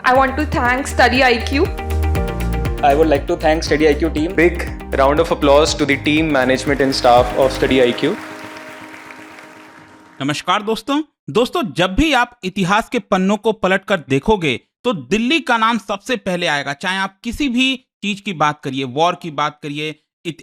I want to thank Study IQ. I would like to thank Study IQ team. Big round of applause to the team, management and staff of Study IQ. नमस्कार दोस्तों, जब भी आप इतिहास के पन्नों को पलटकर देखोगे तो दिल्ली का नाम सबसे पहले आएगा। चाहे आप किसी भी चीज की बात करिए, वॉर की बात करिए,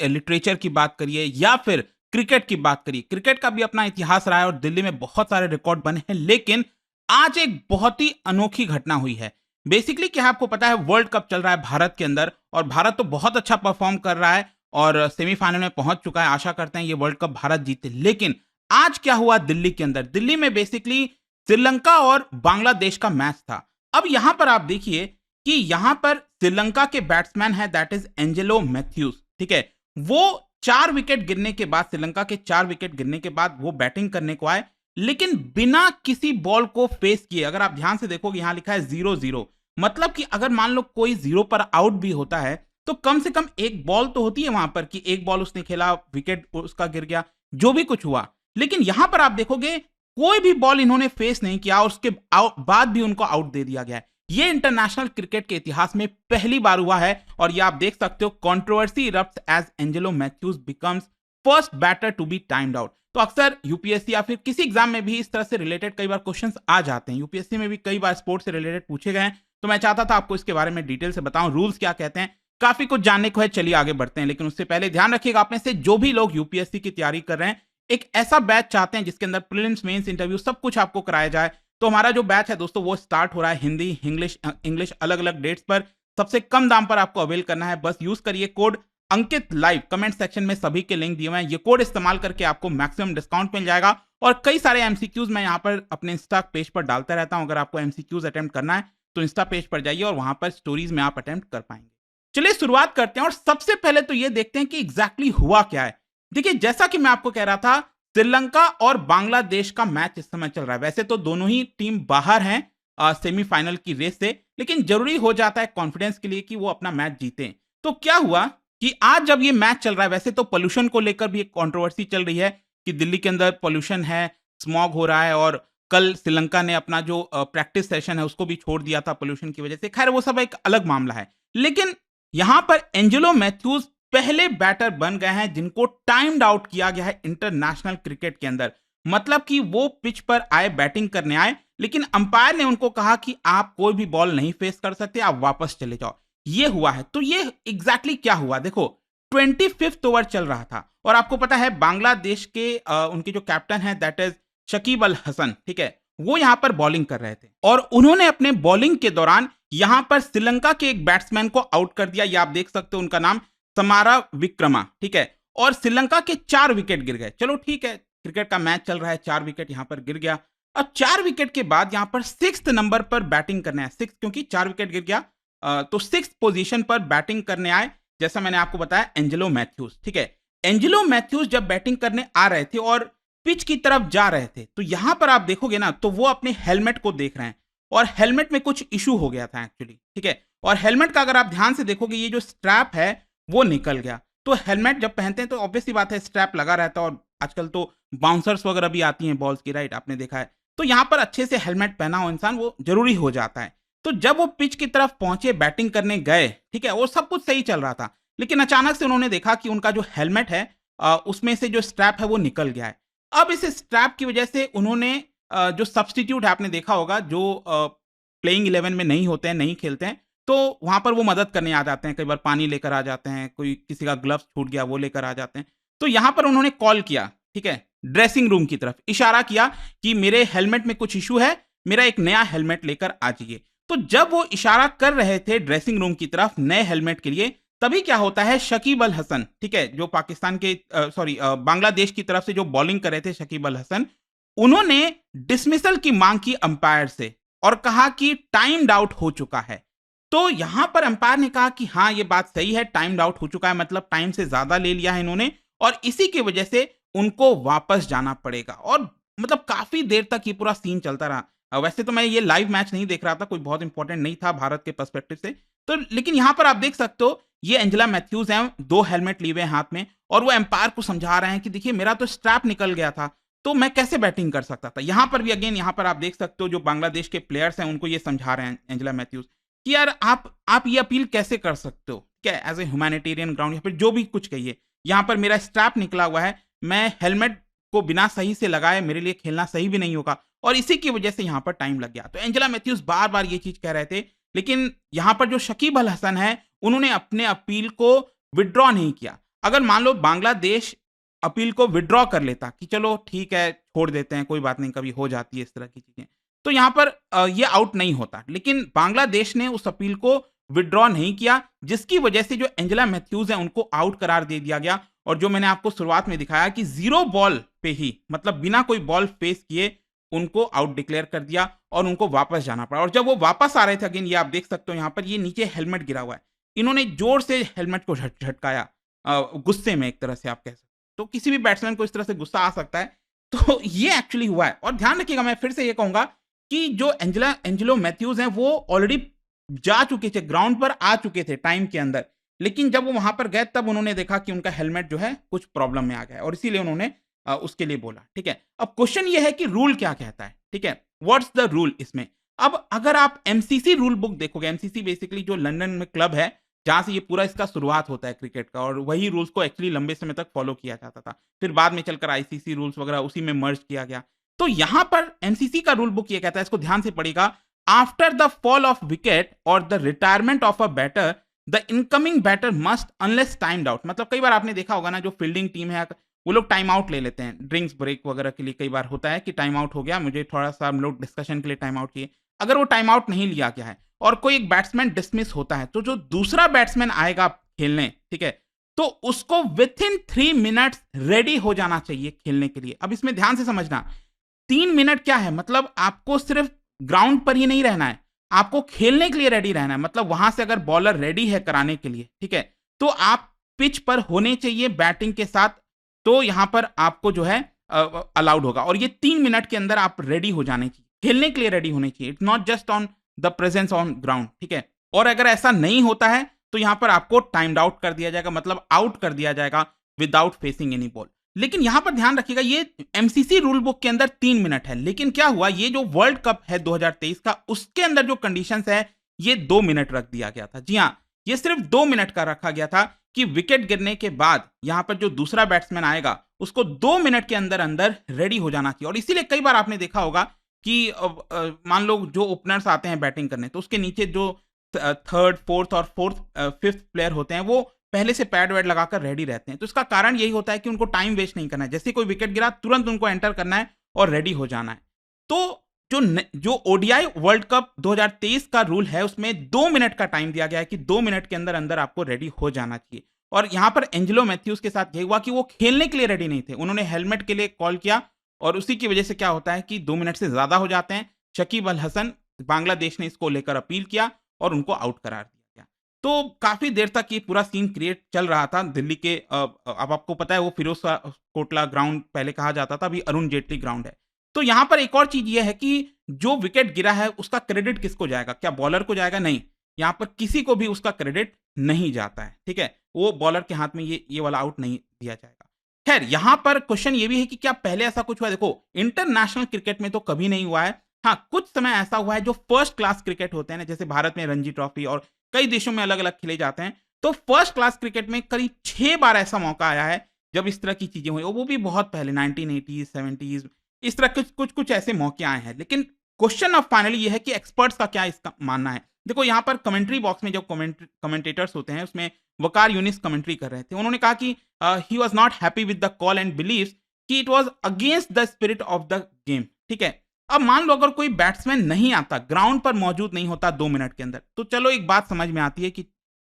लिटरेचर की बात करिए या फिर क्रिकेट की बात करिए। क्रिकेट का भी अपना इतिहास रहा है और दिल्ली में बहुत सारे रिकॉर्ड बने हैं। लेकिन आज एक बहुत ही अनोखी घटना हुई है। बेसिकली क्या आपको पता है, वर्ल्ड कप चल रहा है भारत के अंदर और भारत तो बहुत अच्छा परफॉर्म कर रहा है और सेमीफाइनल में पहुंच चुका है। आशा करते हैं ये वर्ल्ड कप भारत जीते। लेकिन आज क्या हुआ दिल्ली के अंदर? दिल्ली में बेसिकली श्रीलंका और बांग्लादेश का मैच था। अब यहां पर आप देखिए कि यहां पर श्रीलंका के बैट्समैन है, दैट इज एंजेलो मैथ्यूज। ठीक है, वो 4 विकेट गिरने के बाद, श्रीलंका के 4 विकेट गिरने के बाद वो बैटिंग करने को आए, लेकिन बिना किसी बॉल को फेस किए। अगर आप ध्यान से देखोगे यहां लिखा है 0-0, मतलब कि अगर मान लो कोई 0 पर आउट भी होता है तो कम से कम एक बॉल तो होती है वहां पर कि एक बॉल उसने खेला, विकेट उसका गिर गया, जो भी कुछ हुआ। लेकिन यहां पर आप देखोगे कोई भी बॉल इन्होंने फेस नहीं किया और उसके बाद भी उनको आउट दे दिया गया है। ये इंटरनेशनल क्रिकेट के इतिहास में पहली बार हुआ है और ये आप देख सकते हो, controversy erupts as Angelo Mathews becomes first batter to be timed out. तो अक्सर यूपीएससी या फिर किसी एग्जाम में भी इस तरह से रिलेटेड कई बार क्वेश्चंस आ जाते हैं। यूपीएससी में भी कई बार स्पोर्ट्स से रिलेटेड पूछे गए हैं, तो मैं चाहता था आपको इसके बारे में डिटेल से बताऊं, रूल्स क्या कहते हैं। काफी कुछ जानने को है, चलिए आगे बढ़ते हैं। लेकिन उससे पहले ध्यान रखिएगा, आप में से जो भी लोग यूपीएससी की तैयारी कर रहे हैं, एक ऐसा बैच चाहते हैं जिसके अंदर प्रीलिम्स, मेंस, इंटरव्यू सब कुछ आपको कराया जाए, तो हमारा जो बैच है दोस्तों वो स्टार्ट हो रहा है हिंदी, इंग्लिश अलग अलग डेट्स पर। सबसे कम दाम पर आपको अवेल करना है। बस यूज करिए code Ankit live, comment section में सभी के लिंक दिए हुए हैं। ये कोड इस्तेमाल करके आपको मैक्सिमम डिस्काउंट मिल जाएगा। और कई सारे एमसीक्यूज मैं यहाँ पर अपने इंस्टा पेज पर डालता रहता हूँ। अगर आपको एमसीक्यूज अटेम्प्ट करना है तो इंस्टा पेज पर जाइए और वहां पर स्टोरीज में आप अटेम्प्ट कर पाएंगे। चलिए शुरुआत करते हैं और सबसे पहले तो ये देखते हैं कि एग्जैक्टली हुआ क्या है। देखिए, जैसा कि मैं आपको कह रहा था, श्रीलंका और बांग्लादेश का मैच इस समय चल रहा है। वैसे तो दोनों ही टीम बाहर हैं सेमीफाइनल की रेस से, लेकिन जरूरी हो जाता है कॉन्फिडेंस के लिए कि वो अपना मैच जीते। तो क्या हुआ कि आज जब ये मैच चल रहा है, वैसे तो पोल्यूशन को लेकर भी एक कंट्रोवर्सी चल रही है कि दिल्ली के अंदर पोल्यूशन है, स्मॉग हो रहा है और कल श्रीलंका ने अपना जो प्रैक्टिस सेशन है उसको भी छोड़ दिया था पोल्यूशन की वजह से। खैर, वो सब एक अलग मामला है। लेकिन यहां पर एंजेलो मैथ्यूज पहले बैटर बन गए हैं जिनको टाइम्ड आउट किया गया है इंटरनेशनल क्रिकेट के अंदर। मतलब कि वो पिच पर आए, बैटिंग करने आए, लेकिन अंपायर ने उनको कहा कि आप कोई भी बॉल नहीं फेस कर सकते, आप वापस चले जाओ। ये हुआ है। तो ये एग्जैक्टली क्या हुआ, देखो 25th ओवर चल रहा था और आपको पता है बांग्लादेश के उनके जो कैप्टन है दैट इज शकीब अल हसन, ठीक है, वो यहां पर बॉलिंग कर रहे थे और उन्होंने अपने बॉलिंग के दौरान यहां पर श्रीलंका के एक बैट्समैन को आउट कर दिया। ये आप देख सकते हो, उनका नाम समारा विक्रमा, ठीक है, और श्रीलंका के 4 विकेट गिर गए। चलो ठीक है, क्रिकेट का मैच चल रहा है, 4 विकेट यहां पर गिर गया। अब 4 विकेट के बाद यहां पर 6th नंबर पर बैटिंग करने आए, 6 क्योंकि 4 विकेट गिर गया, तो 6th पोजीशन पर बैटिंग करने आए, जैसा मैंने आपको बताया, एंजेलो मैथ्यूज। ठीक है, एंजेलो मैथ्यूज जब बैटिंग करने आ रहे थे और पिच की तरफ जा रहे थे, तो यहां पर आप देखोगे ना, तो वो अपने हेलमेट को देख रहे हैं और हेलमेट में कुछ इशू हो गया था एक्चुअली। ठीक है, और हेलमेट का अगर आप ध्यान से देखोगे, ये जो स्ट्रैप है वो निकल गया। तो हेलमेट जब पहनते हैं तो ऑब्वियस सी बात है स्ट्रैप लगा रहता है और आजकल तो बाउंसर्स वगैरह भी आती हैं बॉल्स की, राइट, आपने देखा है। तो यहां पर अच्छे से हेलमेट पहना हो इंसान, वो जरूरी हो जाता है। तो जब वो पिच की तरफ पहुंचे, बैटिंग करने गए, ठीक है, वो सब कुछ सही चल रहा था, लेकिन अचानक से उन्होंने देखा कि उनका जो हेलमेट है उसमें से जो स्ट्रैप है वो निकल गया है। अब इस स्ट्रैप की वजह से उन्होंने जो सब्सटीट्यूट है, आपने देखा होगा, जो प्लेइंग 11 में नहीं होते हैं, नहीं खेलते हैं, तो वहां पर वो मदद करने आ जाते हैं। कई बार पानी लेकर आ जाते हैं, कोई किसी का ग्लव्स छूट गया वो लेकर आ जाते हैं। तो यहां पर उन्होंने कॉल किया, ठीक है, ड्रेसिंग रूम की तरफ इशारा किया कि मेरे हेलमेट में कुछ इशू है, मेरा एक नया हेलमेट लेकर आ जाइए। तो जब वो इशारा कर रहे थे ड्रेसिंग रूम की तरफ नए हेलमेट के लिए, तभी क्या होता है, शकीब अल हसन, ठीक है, जो पाकिस्तान के बांग्लादेश की तरफ से जो बॉलिंग कर रहे थे, शकीब अल हसन, उन्होंने डिसमिसल की मांग की अंपायर से और कहा कि टाइम्ड आउट हो चुका है। तो यहां पर अंपायर ने कहा कि हाँ, ये बात सही है, टाइम्ड आउट हो चुका है, मतलब टाइम से ज्यादा ले लिया है इन्होंने और इसी की वजह से उनको वापस जाना पड़ेगा। और मतलब काफी देर तक ये पूरा सीन चलता रहा। वैसे तो मैं ये लाइव मैच नहीं देख रहा था, कोई बहुत इंपॉर्टेंट नहीं था भारत के पर्सपेक्टिव से, तो लेकिन यहां पर आप देख सकते हो, ये एंजेला मैथ्यूज हैं, 2 हेलमेट लिए हुए हाथ में और वो एम्पायर को समझा रहे हैं कि देखिए मेरा तो स्ट्रैप निकल गया था, तो मैं कैसे बैटिंग कर सकता था। यहाँ पर भी अगेन यहाँ पर आप देख सकते हो जो बांग्लादेश के प्लेयर्स हैं उनको ये समझा रहे हैं एंजेला मैथ्यूज कि यार आप ये अपील कैसे कर सकते हो, क्या एज ए ह्यूमैनिटेरियन ग्राउंड या फिर जो भी कुछ कहिए, यहाँ पर मेरा स्ट्रैप निकला हुआ है, मैं हेलमेट को बिना सही से लगाए मेरे लिए खेलना सही भी नहीं होगा, और इसी की वजह से यहाँ पर टाइम लग गया। तो एंजेला मैथ्यूज बार बार ये चीज कह रहे थे, लेकिन यहाँ पर जो शकीब अल हसन है उन्होंने अपने अपील को विड्रॉ नहीं किया। अगर मान लो बांग्लादेश अपील को विड्रॉ कर लेता कि चलो ठीक है छोड़ देते हैं, कोई बात नहीं, कभी हो जाती है इस तरह की चीजें, तो यहाँ पर ये आउट नहीं होता। लेकिन बांग्लादेश ने उस अपील को विड्रॉ नहीं किया, जिसकी वजह से जो एंजेला मैथ्यूज है उनको आउट करार दे दिया गया। और जो मैंने आपको शुरुआत में दिखाया कि 0 बॉल पे ही, मतलब बिना कोई बॉल फेस किए उनको आउट डिक्लेयर कर दिया और उनको वापस जाना पड़ा। और जब वो वापस आ रहे थे, अगेन ये आप देख सकते हो यहाँ पर ये नीचे हेलमेट गिरा हुआ है, इन्होंने जोर से हेलमेट को झटकाया गुस्से में, एक तरह से आप कह सकते हो। तो किसी भी बैट्समैन को इस तरह से गुस्सा आ सकता है, तो ये एक्चुअली हुआ है। और ध्यान रखिएगा, मैं फिर से ये कहूंगा कि जो एंजेलो मैथ्यूज हैं वो ऑलरेडी जा चुके थे, ग्राउंड पर आ चुके थे टाइम के अंदर, लेकिन जब वो वहां पर गए तब उन्होंने देखा कि उनका हेलमेट जो है कुछ प्रॉब्लम में आ गया और इसीलिए उन्होंने उसके लिए बोला। ठीक है, अब क्वेश्चन ये है कि रूल क्या कहता है। ठीक है, व्हाट्स द रूल इसमें। अब अगर आप एमसीसी रूल बुक देखोगे, एमसीसी बेसिकली जो लंदन में क्लब है जहां से ये पूरा इसका शुरुआत होता है क्रिकेट का, और वही रूल्स को एक्चुअली लंबे समय तक फॉलो किया जाता था, फिर बाद में चलकर आईसीसी रूल्स वगैरह उसी में मर्ज किया गया। तो यहां पर एमसीसी का रूल बुक ये कहता है, इसको ध्यान से पढ़िएगा, after the fall of wicket और the retirement of a batter the incoming batter must unless timed out. मतलब कई बार आपने देखा होगा ना, जो फील्डिंग टीम है वो लोग टाइम आउट ले लेते हैं ड्रिंक्स ब्रेक वगैरह के लिए। कई बार होता है कि टाइम आउट हो गया, मुझे थोड़ा सा हम लोग डिस्कशन के लिए टाइम आउट किए। अगर वो टाइम आउट नहीं लिया गया है और कोई एक बैट्समैन डिसमिस होता है, तो जो दूसरा बैट्समैन आएगा खेलने, ठीक है, तो उसको विथ इन 3 मिनट्स रेडी हो जाना चाहिए खेलने के लिए। अब इसमें ध्यान से समझना, 3 मिनट क्या है, मतलब आपको सिर्फ ग्राउंड पर ही नहीं रहना है, आपको खेलने के लिए रेडी रहना है। मतलब वहां से अगर बॉलर रेडी है कराने के लिए, ठीक है, तो आप पिच पर होने चाहिए बैटिंग के साथ, तो यहां पर आपको जो है अलाउड होगा। और ये 3 मिनट के अंदर आप रेडी हो जाने चाहिए, खेलने के लिए रेडी होने चाहिए, it's not just on the presence on ground. ठीक है, और अगर ऐसा नहीं होता है तो यहां पर आपको टाइम्ड आउट कर दिया जाएगा, मतलब आउट कर दिया जाएगा विदाउट फेसिंग एनी बॉल। लेकिन यहां पर ध्यान रखिएगा, ये एमसीसी रूल बुक के अंदर 3 मिनट है, लेकिन क्या हुआ, ये जो वर्ल्ड कप है 2023 का, उसके अंदर जो कंडीशंस है ये 2 मिनट रख दिया गया था। जी हां, ये सिर्फ 2 मिनट का रखा गया था कि विकेट गिरने के बाद यहां पर जो दूसरा बैट्समैन आएगा उसको 2 मिनट के अंदर अंदर रेडी हो जाना चाहिए। और इसीलिए कई बार आपने देखा होगा कि मान लो जो ओपनर्स आते हैं बैटिंग करने, तो उसके नीचे जो 3rd, 4th और 5th प्लेयर होते हैं वो पहले से पैड वैड लगाकर रेडी रहते हैं। तो इसका कारण यही होता है कि उनको टाइम वेस्ट नहीं करना है, जैसे कोई विकेट गिरा तुरंत उनको एंटर करना है और रेडी हो जाना है। तो जो ओडीआई वर्ल्ड कप 2023 का रूल है उसमें 2 मिनट का टाइम दिया गया है कि 2 मिनट के अंदर अंदर आपको रेडी हो जाना चाहिए। और यहां पर एंजेलो मैथ्यूज के साथ यही हुआ कि वो खेलने के लिए रेडी नहीं थे, उन्होंने हेलमेट के लिए कॉल किया और उसी की वजह से क्या होता है कि 2 मिनट से ज्यादा हो जाते हैं। शकीब अल हसन, बांग्लादेश ने इसको लेकर अपील किया और उनको आउट करार दिया गया। तो काफी देर तक ये पूरा सीन क्रिएट चल रहा था दिल्ली के, अब आपको पता है वो फिरोज कोटला ग्राउंड पहले कहा जाता था, अभी अरुण जेटली ग्राउंड है। तो यहां पर एक और चीज ये है कि जो विकेट गिरा है उसका क्रेडिट किसको जाएगा, क्या बॉलर को जाएगा? नहीं, यहां पर किसी को भी उसका क्रेडिट नहीं जाता है। ठीक है, वो बॉलर के हाथ में ये वाला आउट नहीं दिया जाएगा। खैर, यहां पर क्वेश्चन ये भी है कि क्या पहले ऐसा कुछ हुआ है? देखो, इंटरनेशनल क्रिकेट में तो कभी नहीं हुआ है। हाँ, कुछ समय ऐसा हुआ है जो फर्स्ट क्लास क्रिकेट होते हैं ना, जैसे भारत में रणजी ट्रॉफी और कई देशों में अलग अलग खेले जाते हैं, तो फर्स्ट क्लास क्रिकेट में करीब 6 बार ऐसा मौका आया है जब इस तरह की चीजें हुई, वो भी बहुत पहले 1980s 70s, इस तरह कुछ ऐसे मौके आए हैं। लेकिन क्वेश्चन ऑफ फाइनली ये है कि एक्सपर्ट्स का क्या इसका मानना है। देखो, यहाँ पर कमेंट्री बॉक्स में जो कमेंटेटर्स होते हैं उसमें वकार यूनिस कमेंट्री कर रहे थे, उन्होंने कहा कि he was not happy with the call and believes कि it was against the spirit of the game. ठीक है, अब मान लो अगर कोई बैट्समैन नहीं आता, ग्राउंड पर मौजूद नहीं होता 2 मिनट के अंदर, तो चलो एक बात समझ में आती है कि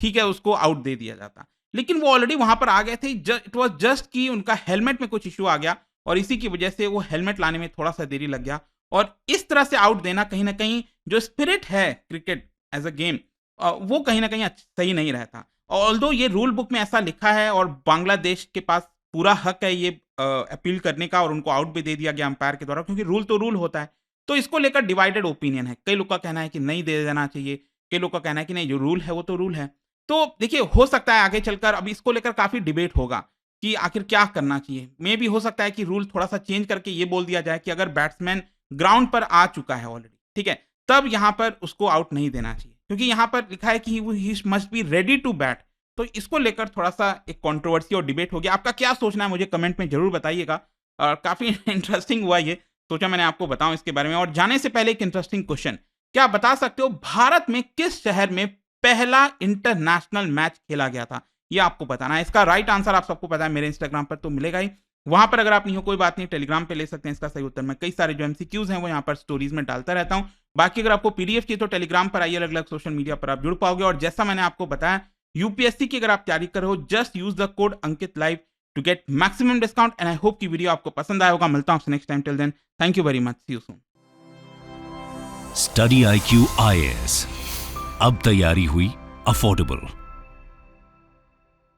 ठीक है उसको आउट दे दिया जाता, लेकिन वो ऑलरेडी वहां पर आ गए थे। इट वाज जस्ट कि उनका हेलमेट में कुछ इशू आ गया और इसी की वजह से वो हेलमेट लाने में थोड़ा सा देरी लग गया, और इस तरह से आउट देना कहीं ना कहीं जो स्पिरिट है क्रिकेट एज अ गेम, वो कहीं ना कहीं सही नहीं रहता। ऑल्दो ये रूल बुक में ऐसा लिखा है और बांग्लादेश के पास पूरा हक है ये अपील करने का, और उनको आउट भी दे दिया गया अंपायर के द्वारा, क्योंकि रूल तो रूल होता है। तो इसको लेकर डिवाइडेड ओपिनियन है, कई लोग का कहना है कि नहीं दे देना चाहिए, कई लोग का कहना है कि नहीं, जो रूल है वो तो रूल है। तो देखिए, हो सकता है आगे चलकर अब इसको लेकर काफी डिबेट होगा कि आखिर क्या करना चाहिए। मे भी हो सकता है कि रूल थोड़ा सा चेंज करके ये बोल दिया जाए कि अगर बैट्समैन ग्राउंड पर आ चुका है ऑलरेडी, ठीक है, तब यहाँ पर उसको आउट नहीं देना चाहिए, क्योंकि यहाँ पर लिखा है कि he must be ready to bat. तो इसको लेकर थोड़ा सा एक कंट्रोवर्सी और डिबेट हो गया। आपका क्या सोचना है मुझे कमेंट में जरूर बताइएगा। और काफी इंटरेस्टिंग हुआ ये, सोचा मैंने आपको बताऊं इसके बारे में। और जाने से पहले एक इंटरेस्टिंग क्वेश्चन, क्या बता सकते हो भारत में किस शहर में पहला इंटरनेशनल मैच खेला गया था? ये आपको बताना है। इसका राइट आंसर आप सबको पता है, मेरे इंस्टाग्राम पर तो मिलेगा ही। वहां पर अगर आप नहीं हो कोई बात नहीं, टेलीग्राम पे ले सकते हैं इसका सही उत्तर। मैं कई सारे जो एमसीक्यूज हैं वो यहाँ पर स्टोरीज में डालता रहता हूँ। बाकी अगर आपको पीडीएफ चाहिए तो टेलीग्राम पर आइए, अलग अलग सोशल मीडिया पर आप जुड़ पाओगे। और जैसा मैंने आपको बताया, यूपीएससी की अगर आप तैयारी कर रहे हो, just use the code Ankit live to get maximum discount. And I hope की वीडियो आपको पसंद आया होगा। मिलता हूं आपसे next time. Till then, thank you very much, see you soon. Study IQ IAS, अब तैयारी हुई अफोर्डेबल।